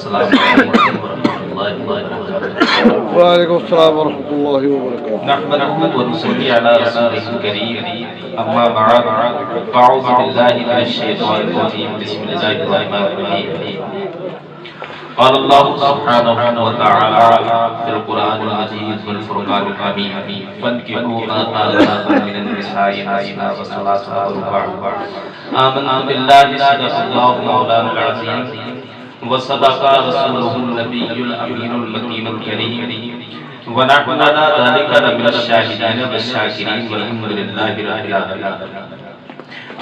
السلام علیکم ورحمۃ اللہ وبرکاتہ۔ وعلیکم السلام ورحمۃ اللہ وبرکاتہ۔ نحمده ونصلي على رسوله الكريم اما بعد فاعوذ بالله من الشيطان الرجيم بسم الله الرحمن الرحيم قال الله سبحانه وتعالى في القرآن المجيد والفرقان الحميد فانكحوا ما طاب لكم من النساء مثنى وثلاث ورباع آمنت بالله صدق الله مولانا العظيم وصدق رسوله النبي الأمين المكين الكريم ونحن على ذلك لمن الشاهدين والشاكرين والحمد لله رب العالمين۔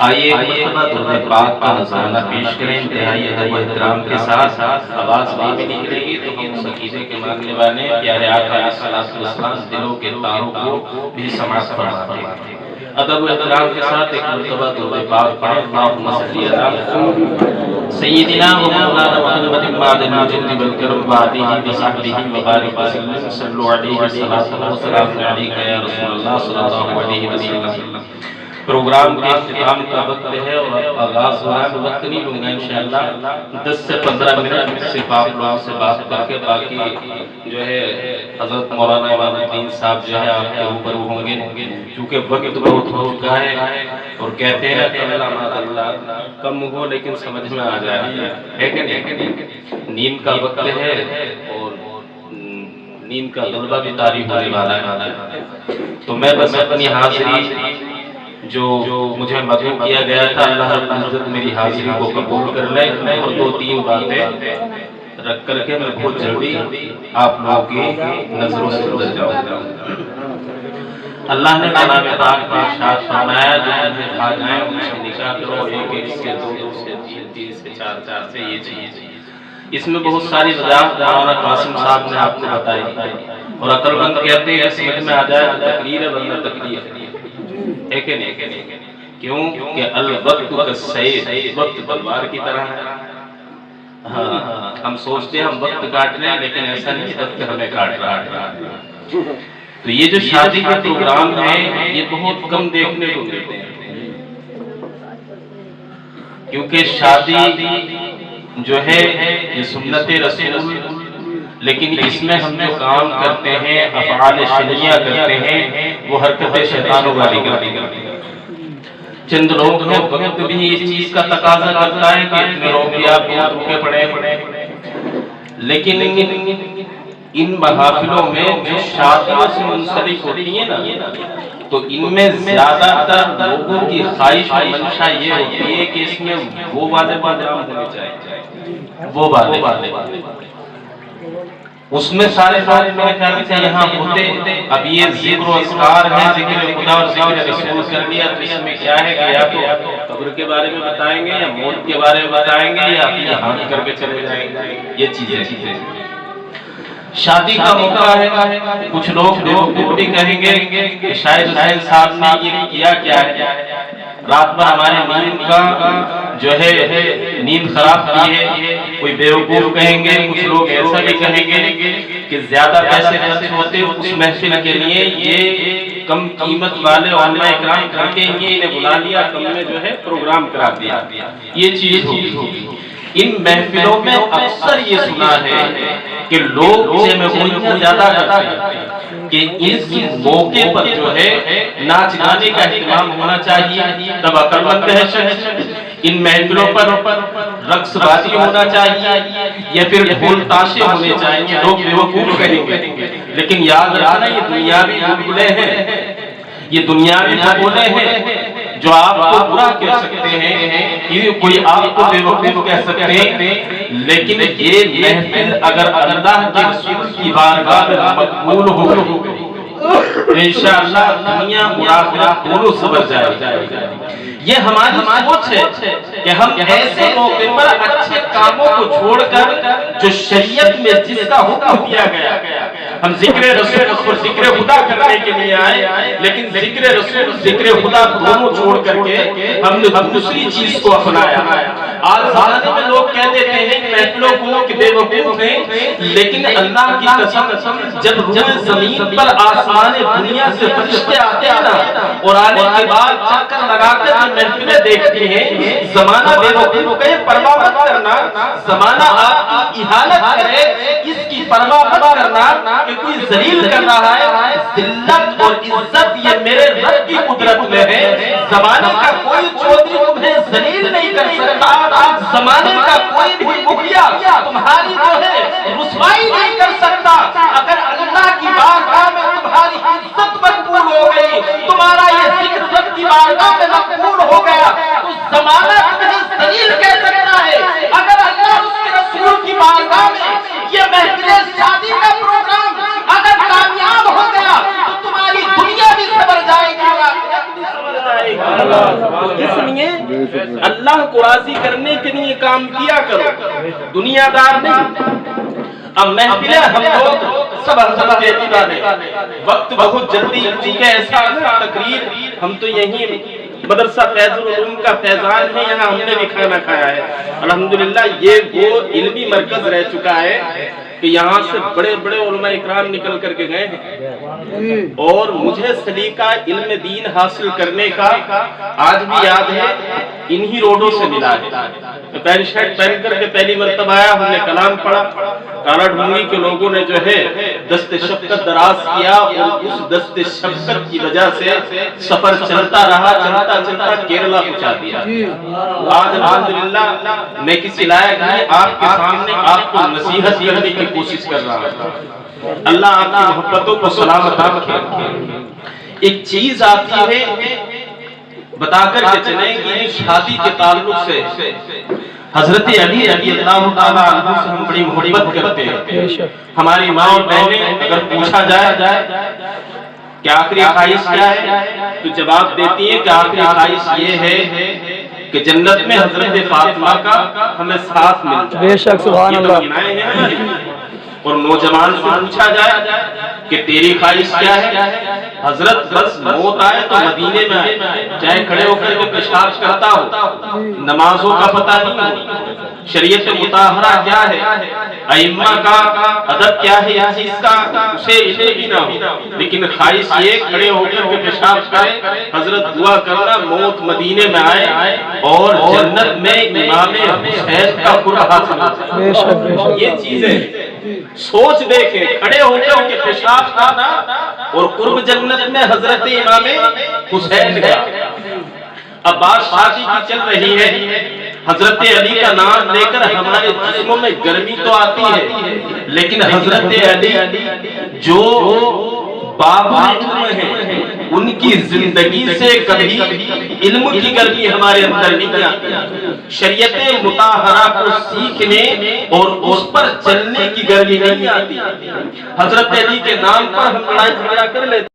آئیے مرتبہ درود پاک کا نذرانہ پیش کریں انتہائی ادب و احترام کے ساتھ۔ آواز بھی نکلے گی تو ہم سکینے کے مانگنے والے پیارے آقا علیہ السلام دلوں کے تاروں کو بھی سماعت فرماتے ہیں۔ ادب و احترام کے ساتھ ایک مرتبہ درود پاک پڑھیں۔ اللہم صلی علی سیدنا و مولانا محمد معدن الجود والکرم وآلہ وصحبہ وبارک وسلم صلو علیہ وسلم علیک یا رسول اللہ صلی اللہ علیہ وسلم۔ پروگرام کے اختتام کا وقت ہے اور آغاز ہوا ہے، وقت نہیں لوں گا انشاءاللہ 10 سے 15 منٹ صرف آپ لوگوں سے بات کر کے باقی جو ہے حضرت مولانا امام الدین صاحب جو ہے آپ کے اوپر ہوں گے، کیونکہ وقت بہت ہو چکا ہے اور کہتے ہیں کہ اللہ کم ہو لیکن سمجھ میں آ جائے ہے کہ نہیں، نیند کا وقت ہے اور نیند کا غلبہ بھی طاری ہونے والا ہے۔ تو میں بس اپنی حاضری جو مجھے مدعو کیا گیا تھا، اللہ رب العزت میری حاضری کو قبول کر لے اور 2-3 باتیں رکھ کر کے میں بہت جلدی آپ لوگوں کی نظروں سے گزر جاؤں۔ اللہ نے کلام پاک میں ارشاد فرمایا جو تمہیں کھا جائیں ان سے نکاح کرو، ایک سے 2 سے 3 سے 4 سے یہ چیز۔ اس میں بہت ساری وضاحت مولانا قاسم صاحب نے آپ کو بتائی اور عقل مند کہتے ہیں سمجھ میں آ جائے تو تقریر ہے ورنہ تقریر ہے کہ نہیں؟ کیوں کہ الوقت کالسیف، وقت تلوار کی طرح ہے۔ ہاں ہم سوچتے ہیں ہم وقت کاٹ رہے ہیں لیکن ایسا نہیں، وقت ہمیں کاٹ رہا ہے۔ تو یہ جو شادی کے پروگرام ہیں یہ بہت کم دیکھنے کو ملتے ہیں، کیونکہ شادی جو ہے یہ سنت رسول، لیکن اس میں ہم جو کام کرتے ہیں افعال شرعیہ کرتے ہیں وہ حرکت شیطانوں والی کرتے ہیں۔ چند لوگ ہیں وقت بھی اس چیز کا تقاضا کرتا ہے کہ اتنے روپیہ آپ بہت روکے پڑے، لیکن ان محافلوں میں جو شادیوں سے منسلک ہوتی ہیں نا تو ان میں زیادہ تر لوگوں کی خواہش و منشا یہ ہوتی ہے کہ اس میں وہ والے پروگرام ہونے چاہیے، وہ والے اس میں سارے لوگ میرے خیال سے یہاں ہوتے۔ اب یہ ذکر و اذکار ہے، ذکر خدا اور ذکر رسول کر لیا تو اس میں کیا ہے کہ یا تو قبر کے بارے میں بتائیں گے یا موت کے بارے میں بتائیں گے یا اپنی حامی کر کے چلے جائیں گے، یہ چیزیں۔ شادی کا موقع ہے، کچھ لوگ بھی کہیں گے کہ شاید حسین صاحب نے یہ کیا کیا ہے، رات بھر ہمارے نیند کا جو ہے نیند خراب کی ہے۔ کوئی بیوقوف کہیں گے، کچھ لوگ ایسا بھی کہیں گے کہ زیادہ پیسے خرچ ہوتے اس محفل کے لیے یہ کم قیمت والے علماء اکرام کر کے انہیں بلا لیا، کم میں جو ہے پروگرام کرا دیا، یہ چیز ہوگی۔ ان محفلوں میں اکثر یہ سنا ہے کہ لوگ اسے محبوبیت زیادہ کرتے ہیں کہ اس موقع پر جو ہے ناچ گانے کا اہتمام ہونا چاہیے، تب عقل مند ہے شخص۔ ان محفلوں پر رقص بازی ہونا چاہیے یا پھر ڈھول تاشے ہونے چاہیے، لوگ بیوقوف کہیں گے، لیکن یاد رکھنا یہ دنیاوی بھولے ہیں، یہ دنیاوی بھولے ہیں جو آپ کو برا کہہ سکتے ہیں، کوئی آپ کو بیوقوف کہہ سکتے ہیں، لیکن یہ محفل اگر اللہ کے رسول کی بارگاہ میں مقبول ہو انشاءاللہ دنیا اور آخرت دونوں سبر جائے گا۔ یہ ہماری سوچ ہے کہ ہم ایسے موقع پر اچھے کاموں کو چھوڑ کر جو شریعت میں جس کا حکم دیا گیا، ہم ذکر رسول اور ذکر خدا کرنے کے لیے آئے، لیکن ذکر رسول ذکر خدا دونوں چھوڑ کر کے ہم نے دوسری چیز کو اپنایا۔ آج زمانے میں لوگ کہہ دیتے ہیں محفلوں کو کہ بے وقوف ہیں، لیکن اللہ کی قسم جب روئے زمین پر آسمان دنیا سے فرشتے آتے ہیں نا اور آنے کے بعد چکر لگا کر محفلیں دیکھتے ہیں، زمانہ بے وقوف کہے پرواہ مت کرنا، زمانہ آپ کی جہالت کرے اس کی پرواہ مت کرنا کہ کوئی ذلیل کر رہا ہے. ذلت اور عزت یہ میرے رب کی قدرت میں ہے. زمانے کا کوئی چودھری تمہیں ذلیل نہیں کر سکتا. زمانے کا کوئی بھی مخیا تمہاری جو ہے رسوائی نہیں کر سکتا. اگر اللہ کی بارگاہ میں تمہاری عزت مقبول ہو گئی, تمہارا یہ ذکر رب کی بارگاہ میں مقبول ہو گیا, تو زمانہ تمہیں ذلیل کہہ سکتا ہے. اگر اللہ اس کے رسول کی بارگاہ میں یہ محفل شادی کا پروگرام اگر کامیاب ہو گیا تو تمہاری دنیا بھی سنور جائے گی اور آخرت بھی سنور جائے گی. اس لیے اللہ کو راضی کرنے کے لیے کام کیا کرو, دنیا دار نہیں. اب محفلیں ہم لوگ سب حضرت دیتی والے وقت بہت جلدی چونکہ ایسا تقریر ہم تو یہیں مدرسہ فیض العلوم کا فیضان ہے, یہاں ہم نے بھی کھانا کھایا ہے الحمدللہ. یہ وہ علمی مرکز رہ چکا ہے کہ یہاں سے بڑے بڑے علماء اکرام نکل کر کے گئے ہیں, اور مجھے سلیقہ علم دین حاصل کرنے کا آج بھی یاد ہے انہی روڈوں سے ملا ہے. پینٹ شرٹ پہن کر کے پہلی مرتبہ آیا, ہم نے کلام پڑھا. کالا ڈھونگی کے لوگوں نے جو ہے دست شفقت دراز کیا, اور اس دست شفقت کی وجہ سے سفر چلتا رہا, چلتا چلتا کیرلا پہنچا دیا. آج الحمدللہ میں کسی لائق نہیں, آپ کے سامنے آپ کو نصیحت کرنے کی کوشش کر رہا ہوں. اللہ آپ کی محبتوں کو سلامت رکھے. ایک چیز آتی ہے بتا کر کے چلیں کہ شادی کے تعلق سے حضرت علی رضی اللہ تعالیٰ عنہ سے ہم بڑی محبت کرتے ہیں. ہماری ماں اور بہنیں اگر پوچھا جائے کہ آخری خواہش کیا ہے تو جواب دیتی ہیں کہ آخری خواہش یہ ہے کہ جنت میں حضرت فاطمہ کا ہمیں ساتھ مل جائے. بے شک سبحان اللہ. اور نوجوان سے پوچھا جائے کہ تیری خواہش کیا ہے, حضرت بس موت آئے تو مدینے میں آئے, چاہے کھڑے ہو کر کے پیشاب کرتا ہو, نمازوں کا پتہ نہیں ہو, شریعت مطہرہ کیا ہے, ائمہ کا ادب کیا ہے, اس چیز کا اسے علم بھی نہ ہو, لیکن خواہش یہ کھڑے ہو کر کے پیشاب کرے, حضرت دعا کرنا موت مدینے میں آئے اور جنت میں امام حسین کا قرب حاصل ہو. یہ چیزیں سوچ دیکھیں, کھڑے ہو کے پیشاب کرنا اور قرب جنت میں حضرت امام حسین کا. اب بات شادی کی چل رہی ہے, حضرت علی کا نام لے کر ہمارے جسموں میں گرمی تو آتی ہے, لیکن حضرت علی جو باب علم ہیں ان کی زندگی سے کبھی علم کی گرمی ہمارے اندر نہیں آتی. شریعت مطہرہ کو سیکھنے اور اس پر چلنے کی گرمی نہیں آتی. حضرت علی کے نام پر ہم لڑائی جھگڑا کر لیتے